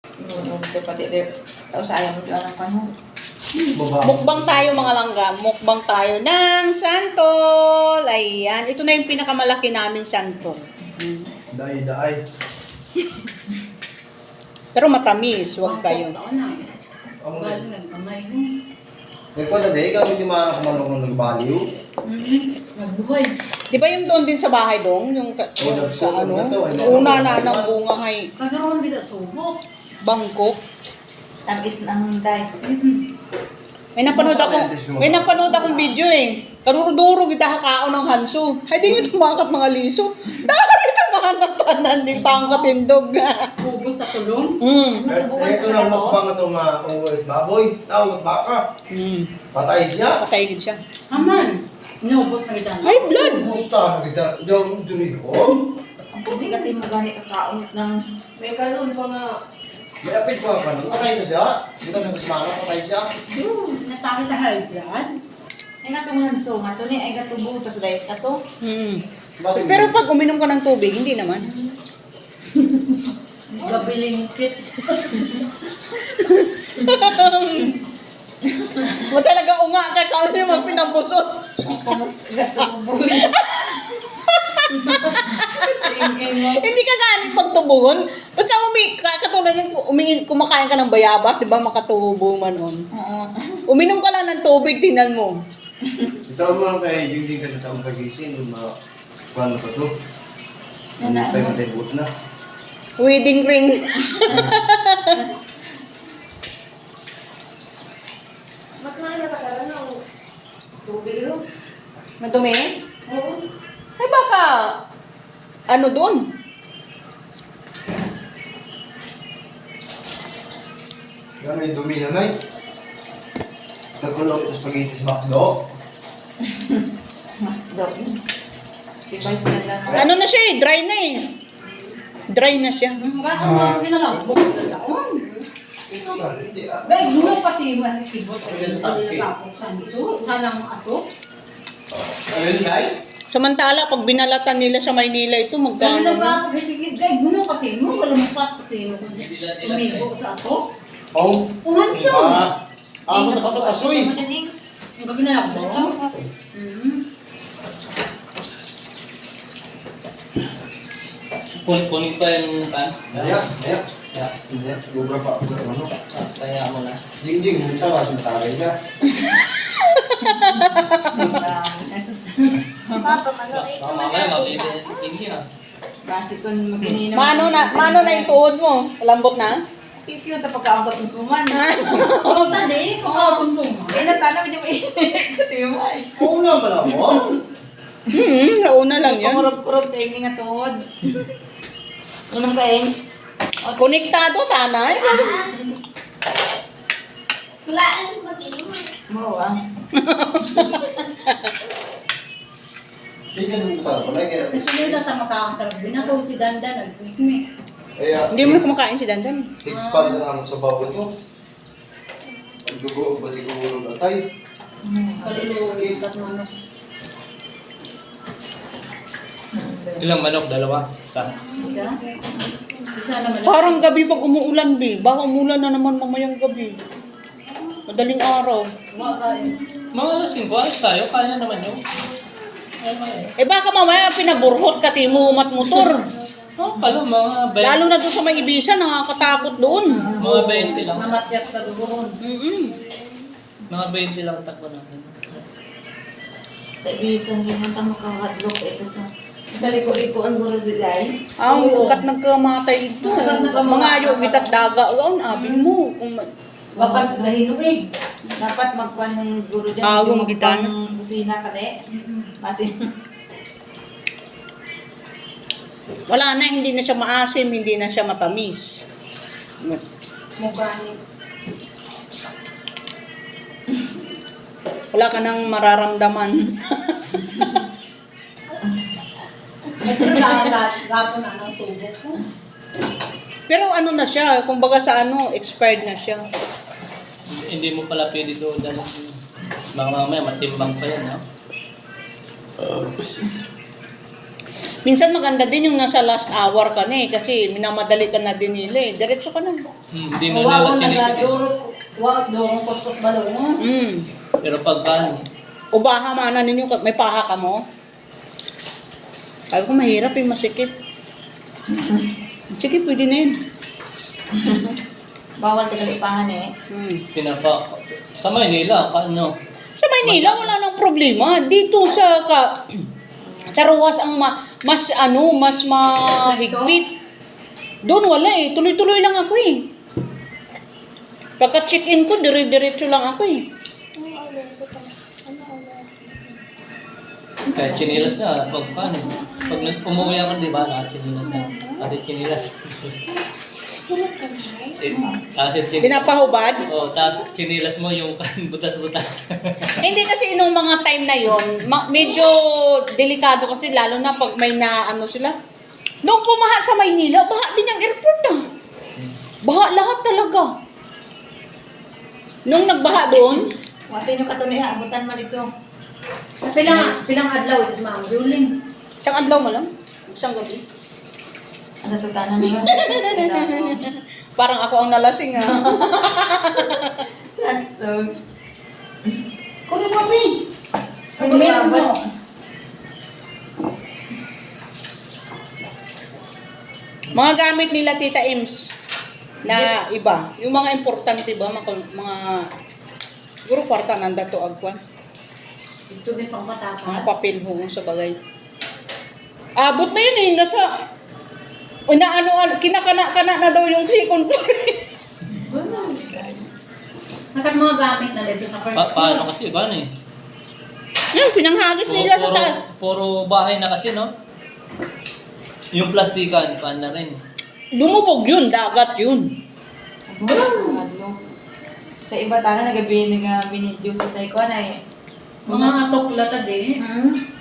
Pati there. Tapos ayaw mo dyan ang panahon. Mukbang tayo mga langga. Mukbang tayo ng santol. Ayan. Ito na yung pinakamalaki naming santol. Daay. Pero matamis. Huwag kayo. Nagpala day, kami di mga nakamanok ng nagbaliw. Di ba yung doon din sa bahay dong? Yung sa ano? Una na ng bunga ay Kagaroon kita subok. Bangkok. Tamis ng day. May napanood akong video eh. Karuro-duro kita hakaon ng hanso. Ay di nga tumakat mga liso. Dari tumakat tanan di tangkat indog. Ubus na tulong. Ito na mukbang ito nga uwit baboy. Uwit baka. Patay siya. Patay gid siya. Aman. Inubos na kita. Ay blood. Kumusta na kita? Diyan duri ko. Ang puti ka tayo magani kakaon ng... May kanon pa nga. May apit ko pa. Patay na siya. Bukas ng bismana, patay siya. Natake sa high blood. Ay nga itong hanso nga to ni ay gatubo. Tapos dahil ka to. Pero pag uminom ka ng tubig, hindi naman. Gabilingkit. Matya nag-aunga kay kaon niya magpinabusot. Kamas gatubo. Hindi ka galing pagtubungon. Basta katulad yung kumakain ka ng bayabas, di ba makatubo man on. Oo. Uminom ka lang ng tubig, tingnan mo. Ito mo lang kay yung din ka na taong pagising. Yung mga paano pa to. Yung Ano? tayo matay buto na. Wedding ring. Matmana sa karan ng tubig yun. Madumi? Oo. Ay baka, ano doon? Yan may dumi na nay. Nagkulong ito spaghetti sa McDo. Si Vice na lang. Ano na siya eh, dry na eh. Dry na siya. Bakit mo rin na lang? Bukod na laon. Hindi ah. Dahil gulo kasi mahikibot. Nilapapong sa niso. Sanang ato. Ano yun nay? Samantala, pag binalatan nila sa Maynila ito, Dahil magkano? nagpapagigid. Dahil gulo kasi mo. Wala mo patati mo. Umigo sa ato. Oh. Umanso. Ako na kato kasoy. Yung pag ginalabot ka. Kunin pa yung pan. Ayan. Gubra pa ako ng ano. Kaya mo na. Jing, minta ba sa matagay niya? Mamaya mabili si Kingi na. Basi kung mag-ininom. Mano na yung tuhod mo? Lambot na? Ito yung tapagkaon ka sumsuman. Kung tadi, kung kakunsum. Ay natana mo dyan mainit. Katimay. Oo na pala mo. Nauna lang yan. Kurog-kurog tayo nga tuhod. Inom ka eh. Konektado, tanay. Mo ah. Tingnan mo tayo. Kung kaya natin. Sunod na ta makakakarap. Binakaw si Danda. Nagsumismi. Hindi mo kumakain si Dandan. Higpag na naman sa babo ito. Pagdugo, bati ko ulog atay. Kaluluwi. Tatmano. Ilang manok? Dalawa? Isa? Isa? Isa naman. Parang gabi pag umuulan, Bi. Baka umulan na naman mamayang gabi. Madaling araw. Mga alas 5, alas tayo. Kaya naman yun. Eh baka mamaya pinaburhot ka, timumat motor. Pala mga 20. Lalo na doon sa may Ibiza, nakakatakot doon. Mga 20 lang. Namatyat sa duguron. Mga 20 lang takbo natin. Sa ibisan ginanta makakadlok ito sa liko-liko ang guro diday. Ang ukat nagkamatay ito. Mga ayo gitat daga. Ang abi mo. Wapan gahinuig. Dapat magkuhan ng guro dyan. Agong gitan. Magkuhan ng kusina ka de. Kasi Wala na, hindi na siya maasim, hindi na siya matamis. Mukha Wala ka nang mararamdaman. Gapo na ng subok ko. Pero ano na siya, kumbaga sa ano, expired na siya. Hindi mo pala pwede doon dahil mga mamaya matimbang pa yan, ha? Minsan maganda din yung nasa last hour ka na eh, kasi minamadali ka na din nila eh. Diretso ka na. Hindi na Wow, nila tinitigil. nagdurot. Wow, durong kuskus balongos. Pero pagka O baha mana ninyo, may paha ka mo? Sabi ko mahirap eh, masikip. Sige, pwede na yun. Bawal tagalipahan eh. sa Maynila, ano, Sa Maynila, wala nang problema. Dito sa Ruas ang mas mahigpit. Doon wala eh. Tuloy-tuloy lang ako eh. Pagka check-in ko, dire-diretso lang ako eh. kahit chinilas nga, pag umuwi ako, di ba, nakachinilas na. Kasi chinilas. Pinapahubad? Tapos chinilas mo yung butas-butas. Hindi kasi nung mga time na yon, medyo delikado kasi lalo na pag may naano sila. Nung pumaha sa Maynila, baha din ang airport na. Baha lahat talaga. Nung nagbaha doon, Wati nyo katunihan, abutan mo dito. Pilang adlaw ito sa mga ruling. isang adlaw mo lang, isang gabi. Ano tutanan na yun? Parang ako ang nalasing ah. Sansog. Kunin mo kami. Ano mo? Mga gamit nila Tita Ims na iba. Yung mga importante ba, mga siguro kwarta nanda to agwan. Ito din pang matapas. Mga papel ho sa bagay. Abot na yun eh, nasa kinakana-kana na daw yung second floor. Nakat mga gamit na dito sa first Paano floor. kasi, ba eh? Yung pinanghagis nila sa taas. Puro bahay na kasi, no? Yung plastikan, paan na rin. Lumubog yun, dagat yun. Ano? Sa iba tala nagabinidyo sa taekwondo ay. Mga tuklata din. Hmm?